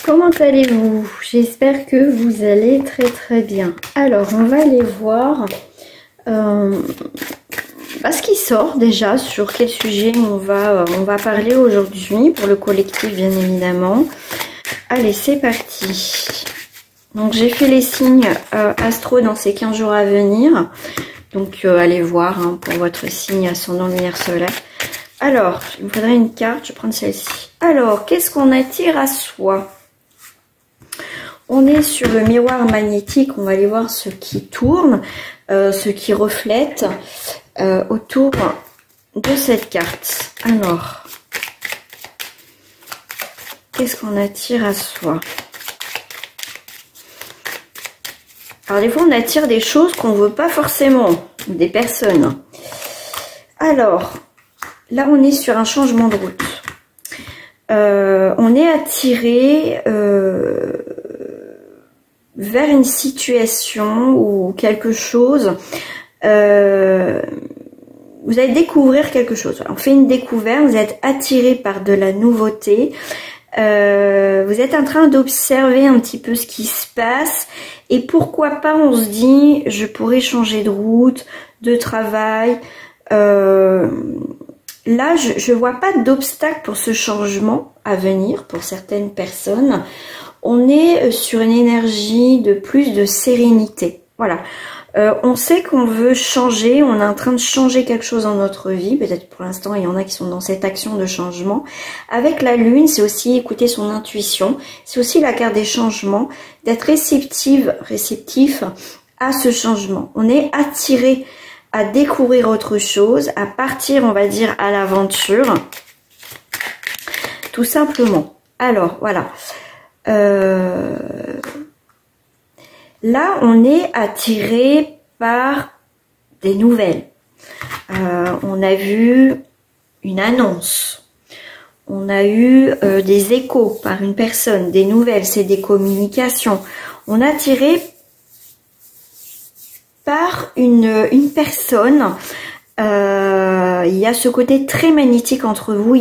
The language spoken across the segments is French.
Comment allez-vous? J'espère que vous allez très bien. Alors, on va aller voir ce qui sort déjà, sur quel sujet on va parler aujourd'hui, pour le collectif bien évidemment. Allez, c'est parti. Donc, j'ai fait les signes astro dans ces 15 jours à venir. Donc, allez voir pour votre signe ascendant lumière solaire. Alors, il me faudrait une carte, je vais prendre celle-ci. Alors, qu'est-ce qu'on attire à soi? On est sur le miroir magnétique, on va aller voir ce qui tourne, ce qui reflète autour de cette carte. Alors, qu'est-ce qu'on attire à soi? Alors des fois on attire des choses qu'on ne veut pas forcément, des personnes. Alors, là on est sur un changement de route. On est attiré vers une situation ou quelque chose. Vous allez découvrir quelque chose. On fait une découverte, vous êtes attiré par de la nouveauté. Vous êtes en train d'observer un petit peu ce qui se passe. Et pourquoi pas, on se dit, je pourrais changer de route, de travail. Là, je vois pas d'obstacle pour ce changement à venir pour certaines personnes. On est sur une énergie de plus de sérénité. Voilà. On sait qu'on veut changer, on est en train de changer quelque chose dans notre vie. Peut-être pour l'instant, il y en a qui sont dans cette action de changement. Avec la lune, c'est aussi écouter son intuition. C'est aussi la carte des changements, d'être réceptif à ce changement. On est attiré à découvrir autre chose, à partir, on va dire, à l'aventure. Tout simplement. Alors, voilà. Là, on est attiré par des nouvelles. On a vu une annonce. On a eu des échos par une personne, des nouvelles, c'est des communications. On est attiré par une personne. Il y a ce côté très magnétique entre vous.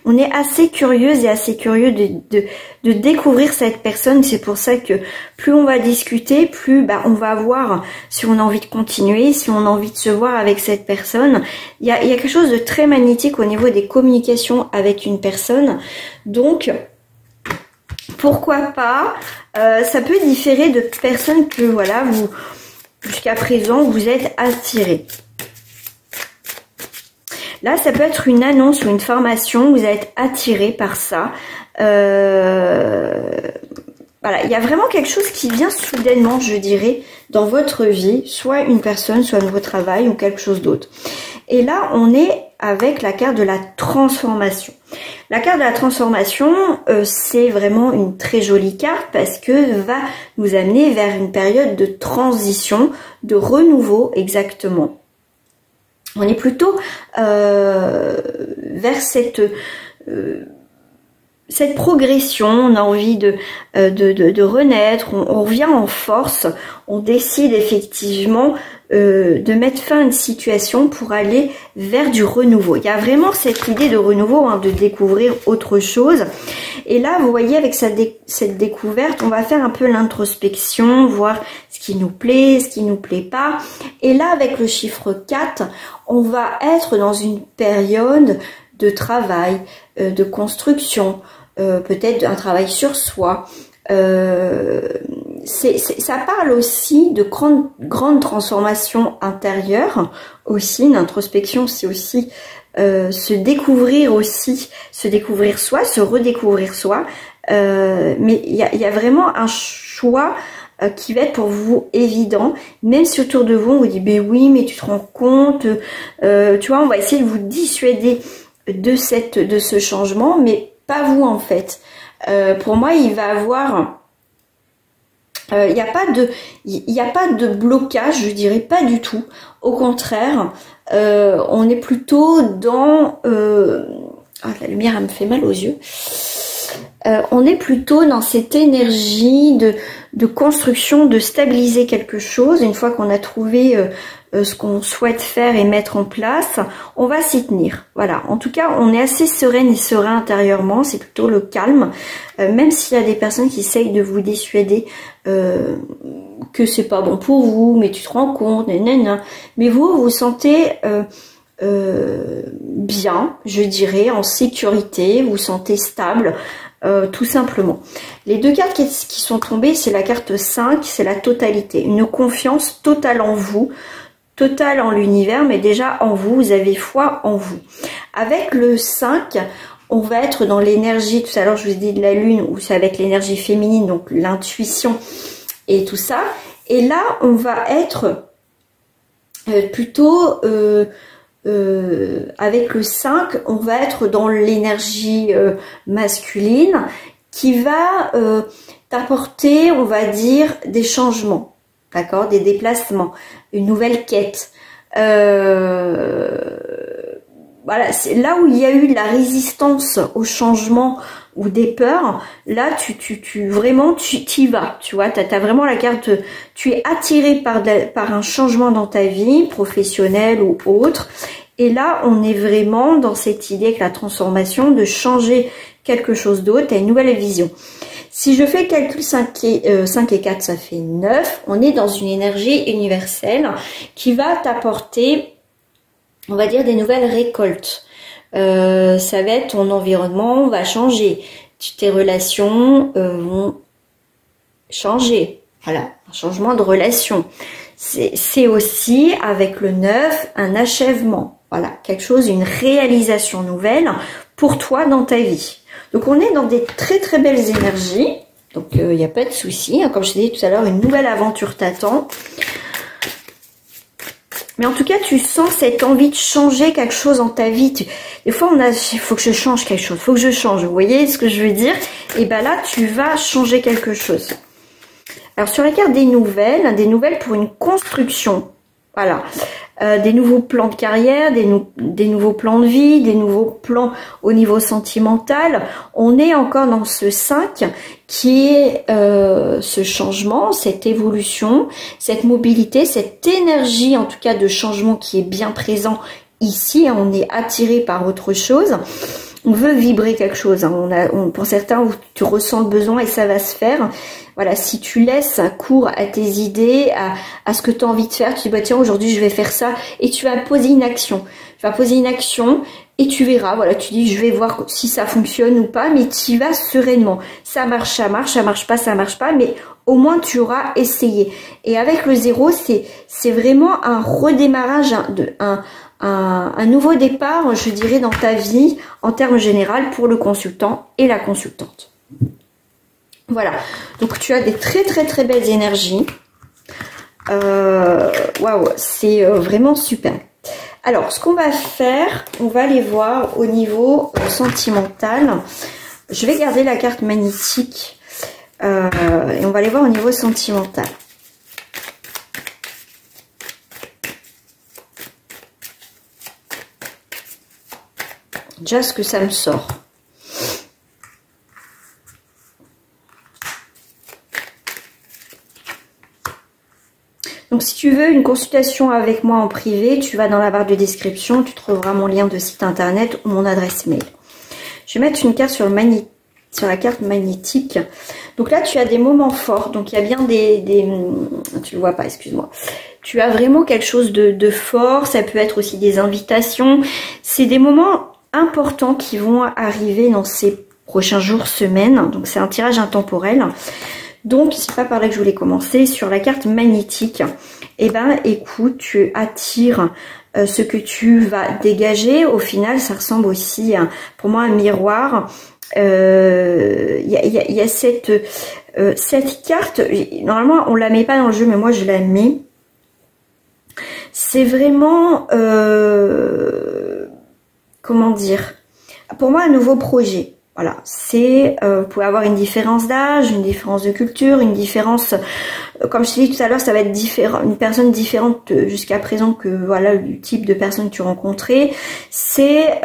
On est assez curieuse et assez curieux de découvrir cette personne. C'est pour ça que plus on va discuter, plus on va voir si on a envie de continuer, si on a envie de se voir avec cette personne. Il y a quelque chose de très magnétique au niveau des communications avec une personne. Donc, pourquoi pas, ça peut différer de personnes que voilà, jusqu'à présent, vous êtes attirés. Là, ça peut être une annonce ou une formation, vous êtes attiré par ça. Voilà, il y a vraiment quelque chose qui vient soudainement, je dirais, dans votre vie, soit une personne, soit un nouveau travail ou quelque chose d'autre. Et là, on est avec la carte de la transformation. La carte de la transformation, c'est vraiment une très jolie carte parce que va nous amener vers une période de transition, de renouveau exactement. On est plutôt vers cette progression, on a envie de renaître, on revient en force, on décide effectivement de mettre fin à une situation pour aller vers du renouveau. Il y a vraiment cette idée de renouveau, de découvrir autre chose. Et là, vous voyez, avec cette découverte, on va faire un peu l'introspection, voir ce qui nous plaît, ce qui nous plaît pas. Et là, avec le chiffre 4, on va être dans une période de travail, de construction, peut-être un travail sur soi. Ça parle aussi de grande transformation intérieure, aussi une introspection, c'est aussi se découvrir soi, se redécouvrir soi. Mais il y a vraiment un choix qui va être pour vous évident, même si autour de vous on vous dit ben oui, mais tu te rends compte, tu vois, on va essayer de vous dissuader de ce changement, mais pas vous en fait. Pour moi, il va avoir il n'y a pas de blocage, je dirais, pas du tout. Au contraire, on est plutôt dans la lumière, elle me fait mal aux yeux. On est plutôt dans cette énergie de construction, de stabiliser quelque chose. Une fois qu'on a trouvé ce qu'on souhaite faire et mettre en place, on va s'y tenir. Voilà. En tout cas, on est assez sereine et serein intérieurement. C'est plutôt le calme. Même s'il y a des personnes qui essayent de vous dissuader que c'est pas bon pour vous, mais tu te rends compte, nanana. Mais vous, vous sentez bien, je dirais, en sécurité, vous sentez stable, tout simplement. Les deux cartes qui sont tombées, c'est la carte 5, c'est la totalité. Une confiance totale en vous, totale en l'univers, mais déjà en vous, vous avez foi en vous. Avec le 5, on va être dans l'énergie, tout à l'heure je vous ai dit de la lune, où c'est avec l'énergie féminine, donc l'intuition et tout ça. Et là, on va être plutôt... avec le 5, on va être dans l'énergie masculine qui va t'apporter, on va dire, des changements, d'accord, des déplacements, une nouvelle quête. Voilà, c'est là où il y a eu de la résistance au changement ou des peurs. Là, vraiment, tu y vas. Tu vois, t'as vraiment la carte. Tu es attiré par un changement dans ta vie, professionnelle ou autre. Et là, on est vraiment dans cette idée que la transformation, de changer quelque chose d'autre, t'as une nouvelle vision. Si je fais le calcul 5 et 4, ça fait 9. On est dans une énergie universelle qui va t'apporter, on va dire, des nouvelles récoltes. Ça va être ton environnement va changer. Tes relations vont changer. Voilà, un changement de relation. C'est aussi, avec le 9, un achèvement. Voilà, quelque chose, une réalisation nouvelle pour toi dans ta vie. Donc, on est dans des très très belles énergies. Donc, il n'y a pas de souci. Comme je t'ai dit tout à l'heure, une nouvelle aventure t'attend. Mais en tout cas, tu sens cette envie de changer quelque chose dans ta vie. Des fois, il faut que je change quelque chose. Il faut que je change. Vous voyez ce que je veux dire? Et bien là, tu vas changer quelque chose. Alors, sur la carte des nouvelles pour une construction. Voilà. Des nouveaux plans de carrière, des nouveaux plans de vie, des nouveaux plans au niveau sentimental. On est encore dans ce 5 qui est ce changement, cette évolution, cette mobilité, cette énergie en tout cas de changement qui est bien présent ici. On est attiré par autre chose. On veut vibrer quelque chose. Pour certains, tu ressens le besoin et ça va se faire. Voilà, si tu laisses cours à tes idées, à ce que tu as envie de faire, tu dis bah tiens aujourd'hui je vais faire ça et tu vas poser une action. Tu vas poser une action et tu verras. Voilà, tu dis je vais voir si ça fonctionne ou pas, mais tu y vas sereinement. Ça marche, ça marche pas, ça marche pas, mais au moins tu auras essayé. Et avec le 0, c'est vraiment un redémarrage, un nouveau départ, je dirais, dans ta vie en termes généraux pour le consultant et la consultante. Voilà, donc tu as des très très très belles énergies. Waouh, c'est vraiment super. Alors, ce qu'on va faire, on va aller voir au niveau sentimental. Je vais garder la carte magnétique et on va aller voir au niveau sentimental. Déjà, ce que ça me sort. Donc, si tu veux une consultation avec moi en privé, tu vas dans la barre de description, tu trouveras mon lien de site internet ou mon adresse mail. Je vais mettre une carte sur la carte magnétique. Donc là, tu as des moments forts. Donc, il y a bien tu le vois pas, excuse-moi. Tu as vraiment quelque chose de fort. Ça peut être aussi des invitations. C'est des moments importants qui vont arriver dans ces prochains jours, semaines. Donc, c'est un tirage intemporel. Donc, c'est pas par là que je voulais commencer. Sur la carte magnétique, eh ben, écoute, tu attires ce que tu vas dégager. Au final, ça ressemble aussi à, pour moi, un miroir. Il y a cette carte. Normalement, on la met pas dans le jeu, mais moi, je la mets. C'est vraiment, comment dire, pour moi, un nouveau projet. Voilà, c'est, vous pouvez avoir une différence d'âge, une différence de culture, une différence, comme je t'ai dit tout à l'heure, ça va être différent, une personne différente jusqu'à présent que, voilà, du type de personne que tu rencontrais. C'est,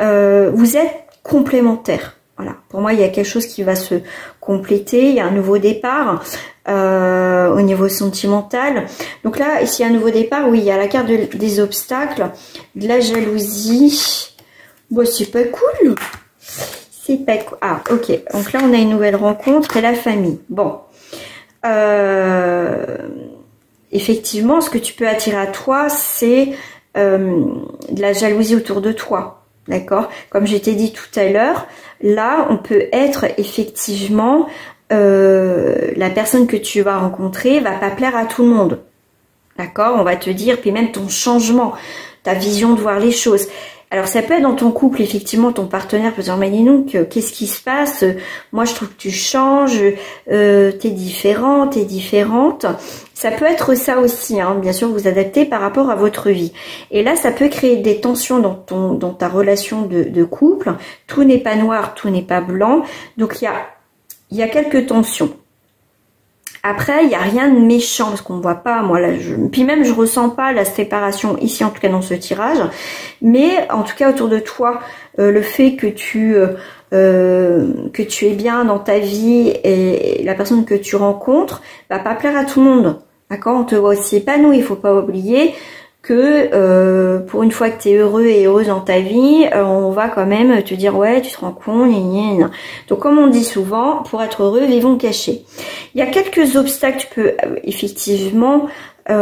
vous êtes complémentaires. Voilà, pour moi, il y a quelque chose qui va se compléter, il y a un nouveau départ au niveau sentimental. Donc là, ici, un nouveau départ, oui, il y a la carte des obstacles, de la jalousie. Bon, c'est pas cool. C'est pas cool. Ah, ok. Donc là, on a une nouvelle rencontre et la famille. Bon. Effectivement, ce que tu peux attirer à toi, c'est de la jalousie autour de toi. D'accord? Comme je t'ai dit tout à l'heure, là, on peut être effectivement la personne que tu vas rencontrer va pas plaire à tout le monde. D'accord? On va te dire, puis même ton changement, ta vision de voir les choses. Alors ça peut être dans ton couple, effectivement, ton partenaire peut dire, mais dis donc, qu'est-ce qui se passe? Moi je trouve que tu changes, t'es différent, t'es différente. Ça peut être ça aussi, hein, bien sûr, vous adaptez par rapport à votre vie. Et là, ça peut créer des tensions dans ta relation de couple. Tout n'est pas noir, tout n'est pas blanc. Donc il y a quelques tensions. Après, il n'y a rien de méchant, parce qu'on ne voit pas, moi, là, puis même, je ressens pas la séparation ici, en tout cas dans ce tirage, mais en tout cas, autour de toi, le fait que tu es bien dans ta vie et la personne que tu rencontres va pas plaire à tout le monde, d'accord? On te voit aussi épanoui, il faut pas oublier que pour une fois que tu es heureux et heureuse dans ta vie, on va quand même te dire ouais, tu te rends compte, gna gna gna. Donc comme on dit souvent, pour être heureux, vivons cachés. Il y a quelques obstacles, tu peux effectivement, et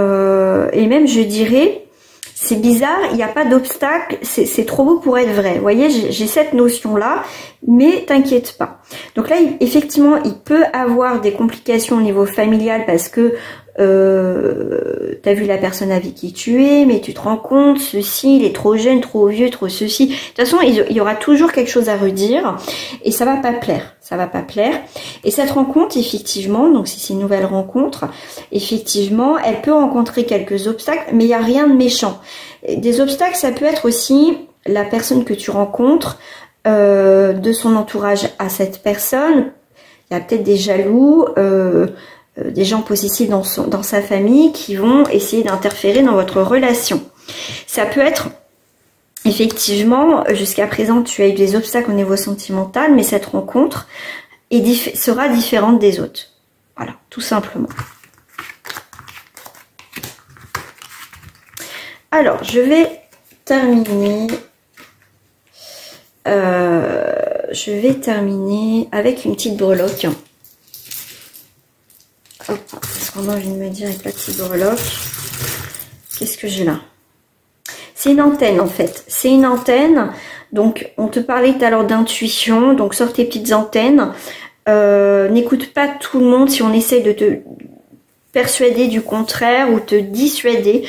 même je dirais, c'est bizarre, il n'y a pas d'obstacle, c'est trop beau pour être vrai. Vous voyez, j'ai cette notion-là, mais t'inquiète pas. Donc là, effectivement, il peut avoir des complications au niveau familial parce que t'as vu la personne avec qui tu es, mais tu te rends compte, ceci, il est trop jeune, trop vieux, trop ceci. De toute façon, il y aura toujours quelque chose à redire et ça va pas plaire. Ça va pas plaire. Et cette rencontre, effectivement, donc si c'est une nouvelle rencontre, effectivement, elle peut rencontrer quelques obstacles, mais il n'y a rien de méchant. Des obstacles, ça peut être aussi la personne que tu rencontres, de son entourage à cette personne. Il y a peut-être des jaloux, des gens possessifs dans sa famille qui vont essayer d'interférer dans votre relation. Ça peut être, effectivement, jusqu'à présent, tu as eu des obstacles au niveau sentimental, mais cette rencontre sera différente des autres. Voilà, tout simplement. Alors, je vais terminer... avec une petite breloque. Hop, ce qu'on a envie de me dire avec la petite breloque. Qu'est-ce que j'ai là? C'est une antenne en fait. C'est une antenne. Donc, on te parlait tout à l'heure d'intuition. Donc, sors tes petites antennes. N'écoute pas tout le monde si on essaie de te persuader du contraire ou te dissuader.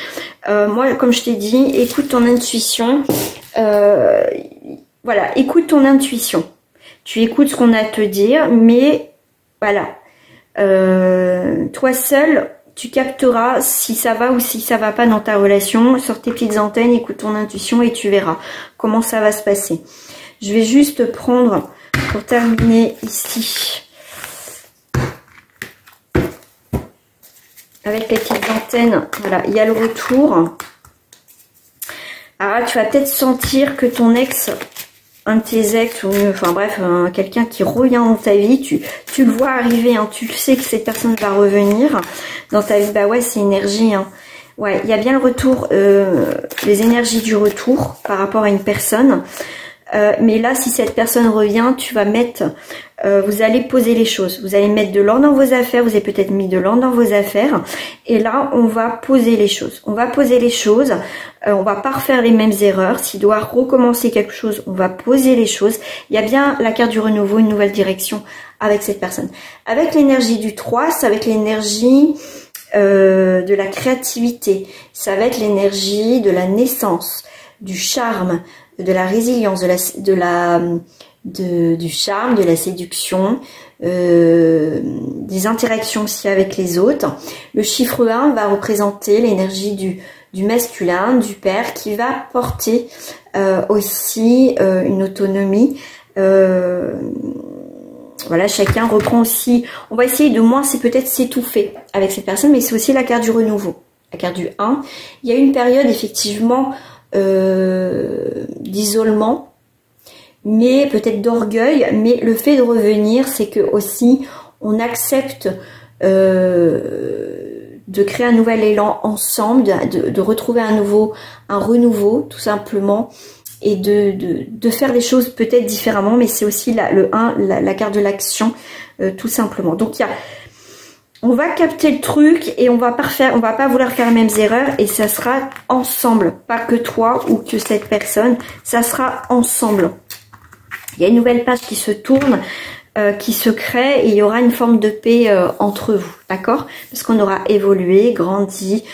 Moi, comme je t'ai dit, écoute ton intuition. Voilà, écoute ton intuition. Tu écoutes ce qu'on a à te dire, mais voilà. Toi seul, tu capteras si ça va ou si ça va pas dans ta relation. Sors tes petites antennes, écoute ton intuition et tu verras comment ça va se passer. Je vais juste prendre, pour terminer ici, avec les petites antennes, voilà, il y a le retour. Alors là, tu vas peut-être sentir que ton ex, un de tes ex, ou enfin bref, quelqu'un qui revient dans ta vie, tu le vois arriver, hein, tu le sais que cette personne va revenir dans ta vie. Bah ouais, c'est énergie, hein. Ouais, il y a bien le retour, les énergies du retour par rapport à une personne. Mais là, si cette personne revient, tu vas mettre, vous allez poser les choses. Vous allez mettre de l'ordre dans vos affaires. Vous avez peut-être mis de l'ordre dans vos affaires. Et là, on va poser les choses. On va poser les choses. On va pas refaire les mêmes erreurs. S'il doit recommencer quelque chose, on va poser les choses. Il y a bien la carte du renouveau, une nouvelle direction avec cette personne. Avec l'énergie du 3, ça va être l'énergie de la créativité. Ça va être l'énergie de la naissance, du charme, de la résilience, du charme, de la séduction, des interactions aussi avec les autres. Le chiffre 1 va représenter l'énergie du masculin, du père, qui va porter aussi une autonomie. Voilà, chacun reprend aussi. On va essayer de moins, c'est peut-être s'étouffer avec cette personne, mais c'est aussi la carte du renouveau, la carte du 1. Il y a une période effectivement d'isolement, mais peut-être d'orgueil, mais le fait de revenir, c'est que aussi on accepte de créer un nouvel élan ensemble, de retrouver un renouveau tout simplement, et de faire les choses peut-être différemment, mais c'est aussi la carte de l'action tout simplement. Donc on va capter le truc et on va pas vouloir faire les mêmes erreurs, et ça sera ensemble, pas que toi ou que cette personne, ça sera ensemble. Il y a une nouvelle page qui se tourne, qui se crée, et il y aura une forme de paix entre vous, d'accord? Parce qu'on aura évolué, grandi,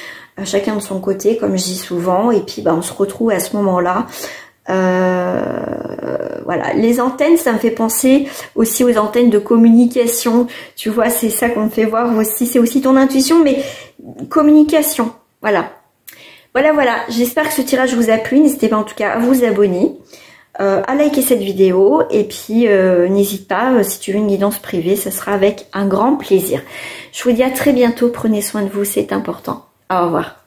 chacun de son côté, comme je dis souvent, et puis on se retrouve à ce moment-là. Voilà, les antennes, ça me fait penser aussi aux antennes de communication, tu vois, c'est ça qu'on me fait voir aussi, c'est aussi ton intuition, mais communication, voilà. Voilà, j'espère que ce tirage vous a plu, n'hésitez pas en tout cas à vous abonner, à liker cette vidéo, et puis n'hésite pas, si tu veux une guidance privée, ça sera avec un grand plaisir. Je vous dis à très bientôt, prenez soin de vous, c'est important. Au revoir.